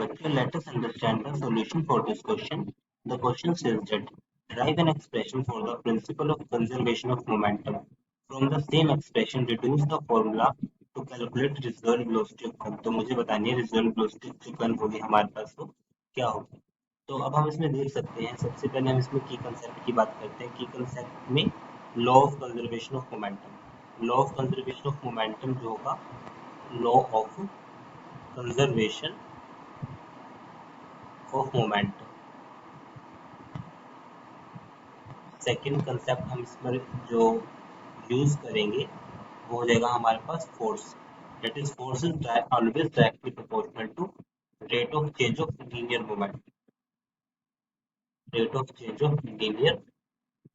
Let us understand the solution for this question. The question says that derive an expression for the principle of conservation of momentum. From the same expression, reduce the formula to calculate reserve velocity of कण. तो मुझे बतानी है reserve velocity जो कण होगी हमारे पास वो क्या होगी. तो अब हम इसमें देख सकते हैं. सबसे पहले हम इसमें की कंसेप्ट की बात करते हैं. की कंसेप्ट में law of conservation of momentum. Law of conservation of momentum जो होगा law of conservation of momentum. Second concept हम इसमें जो यूज करेंगे वो हो जाएगा हमारे पास force. That is force is always directly proportional to rate of change of linear momentum. Rate of change of linear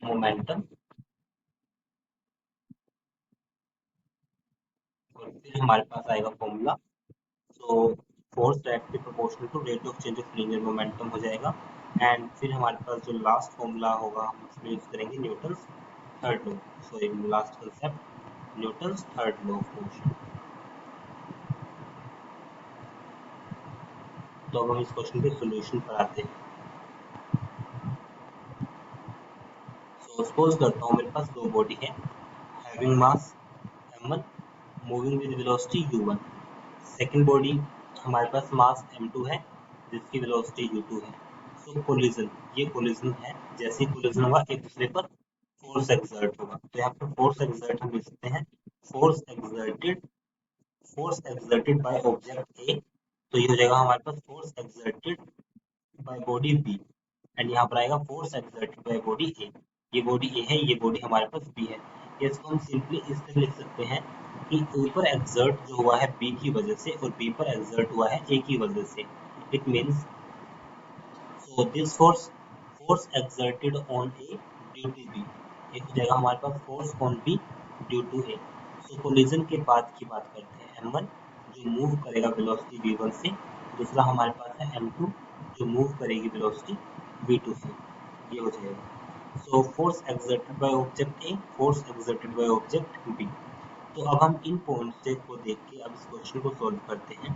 momentum. और फिर हमारे पास आएगा formula. So force directly proportional to rate of change of linear momentum हो जाएगा. And फिर हमारे पास जो लास्ट फॉर्मूला होगा हम उसमें यूज करेंगे Newton's third law. So last concept Newton's third law of motion. तो अब हम इस क्वेश्चन के सॉल्यूशन पर आते हैं. सो सपोज करता हूँ मेरे पास दो बॉडी है having mass m1 moving with velocity u1. Second body हमारे पास मास m2 है जिसकी वेलोसिटी u2 है. सो कोलिजन, ये कोलिजन है. जैसे ही कोलिजन होगा एक दूसरे पर फोर्स एक्सर्ट होगा. तो यहाँ पर फोर्स एक्सर्ट हम लिख सकते हैं force exerted by object A. तो ये हो जाएगा हमारे पास force exerted by body B. And यहाँ पर आएगा force exerted by body A. ये बॉडी ए है, ये बॉडी हमारे पास बी है. इसको हम सिंपली इस तरह लिख सकते हैं कि ए पर एक्सर्ट जो हुआ है बी की वजह से और बी पर एक्सर्ट हुआ है ए की वजह से. It means so this force exerted on A due to B. एक हो जाएगा हमारे पास force on B due to A. So collision के बाद की बात करते हैं m1 जो मूव करेगा वेलोसिटी v1 से. दूसरा हमारे पास है m2 जो मूव करेगी वेलोसिटी v2 से. ये हो जाएगा. So force exerted by object A, force exerted by object B. तो अब हम इन पॉइंट्स को देख के अब इस क्वेश्चन को सॉल्व करते हैं.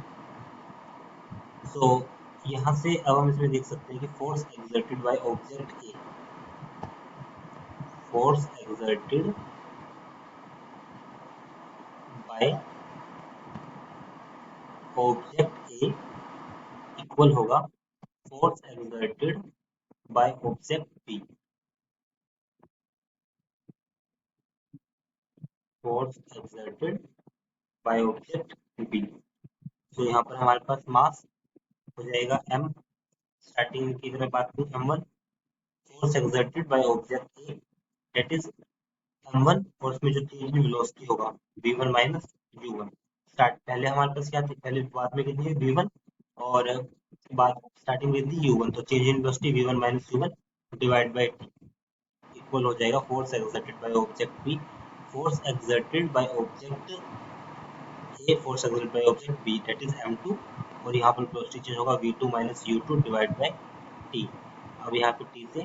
सो यहाँ से अब हम इसमें देख सकते हैं कि force exerted by object A, force exerted by object A equal होगा force exerted by object B. Force exerted by object B. तो यहाँ पर हमारे पास मास हो जाएगा m. स्टार्टिंग की तरह बात करूँ m1 force exerted by object A that is m1 और उसमें जो चेंज इन वेलोसिटी होगा v1 माइनस u1. स्टार्ट पहले हमारे पास क्या थी, पहले बाद में कितनी है v1 और बाद स्टार्टिंग में थी u1. तो change in velocity v1 minus u1 divide by t equal हो जाएगा force exerted by object B. Force exerted by object A, force exerted by object B that is m2 और यहाँ पर वेलोसिटी चेंज होगा v2 minus u2 divide by t. अब यहाँ पे t से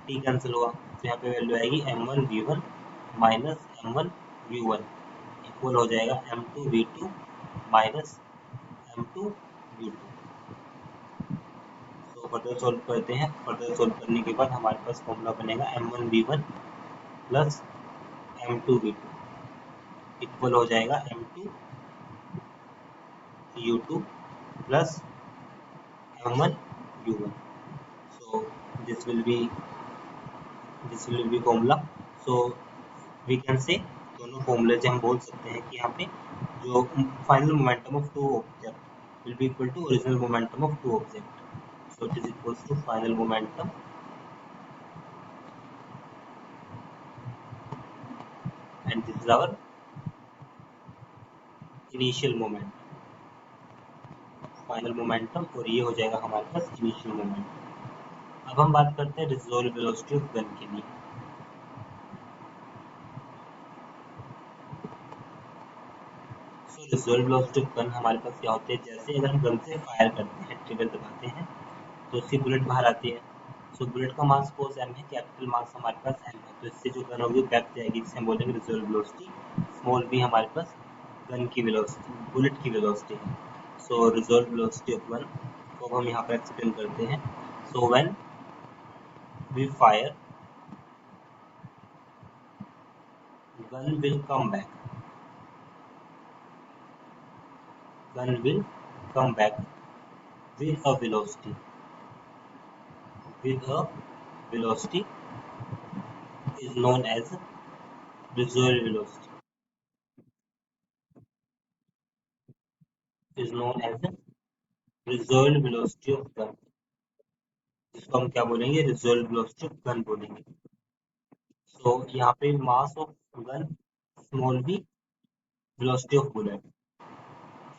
t कैंसिल होगा तो यहाँ पे वैल्यू आएगी m1 v1 minus m1 v1 equal हो जाएगा m2 v2 minus m2 v2. तो फर्दर सॉल्व करते हैं. फर्दर सॉल्व करने के बाद हमारे पास फॉर्मूला बनेगा m1 v1 plus m2 v2 equal हो जाएगा m2 u2 plus m1 u1. So this will be formula. So we can say दोनों फॉर्मूले से हम बोल सकते हैं कि यहाँ पे जो final momentum of two object will be equal to original momentum of two object. So it is equals to final momentum and this is our initial momentum. Final momentum और ये हो जाएगा हमारे पास इनिशियल मोमेंटम. अब हम बात करते हैं रिजॉल्व वेलोसिटी ऑफ गन के लिए. सो रिजॉल्व वेलोसिटी ऑफ गन हमारे पास क्या होते हैं, जैसे अगर हम गन से फायर करते हैं ट्रिगर दबाते हैं तो उसकी बुलेट बाहर आती है. सो बुलेट का मास सपोज m है, कैपिटल मास हमारे पास m है. तो इससे जो गन होगी बैक जाएगी जिसे हम बोलेंगे रिजॉल्व वेलोसिटी. स्मॉल b हमारे पास गन की वेलोसिटी, बुलेट की वेलोसिटी है. So resolve velocity of gun तो हम यहाँ पर एक्सप्लेन करते हैं। So when we fire, gun will come back. Gun will come back with a velocity. With a velocity is known as visual velocity. Is known as visual velocity of gun. जिसको हम क्या बोलेंगे? visual velocity of gun बोलेंगे. So यहाँ पे mass of gun small v, velocity of bullet.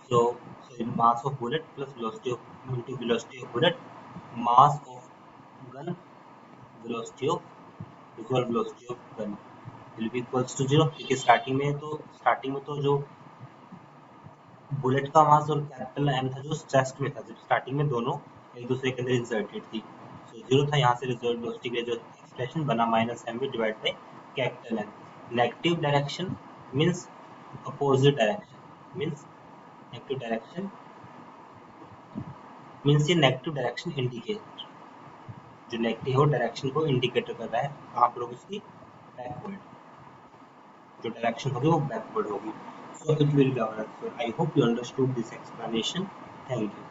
So mass of bullet plus velocity of into velocity of bullet, mass of gun, velocity of visual velocity of gun will be equals to 0, क्योंकि starting में तो जो bullet का मास और capital M था जो chest में था, जब स्टार्टिंग में दोनों एक दूसरे के अंदर इंसर्टेड थी, सो 0 था। यहाँ से रिजल्ट वेलोसिटी के लिए जो एक्सप्रेशन बना minus m v divide by capital M. Negative direction means opposite direction, means ये नेगेटिव डायरेक्शन इंडिकेटर, जो नेगेटिव हो डायरेक्शन को इंडिकेट कर रहा है, आप लोग इसकी बैकवर्ड, जो डायरेक्शन होगी वो बैकवर्ड होगी. So it will be our answer. I hope you understood this explanation. Thank you.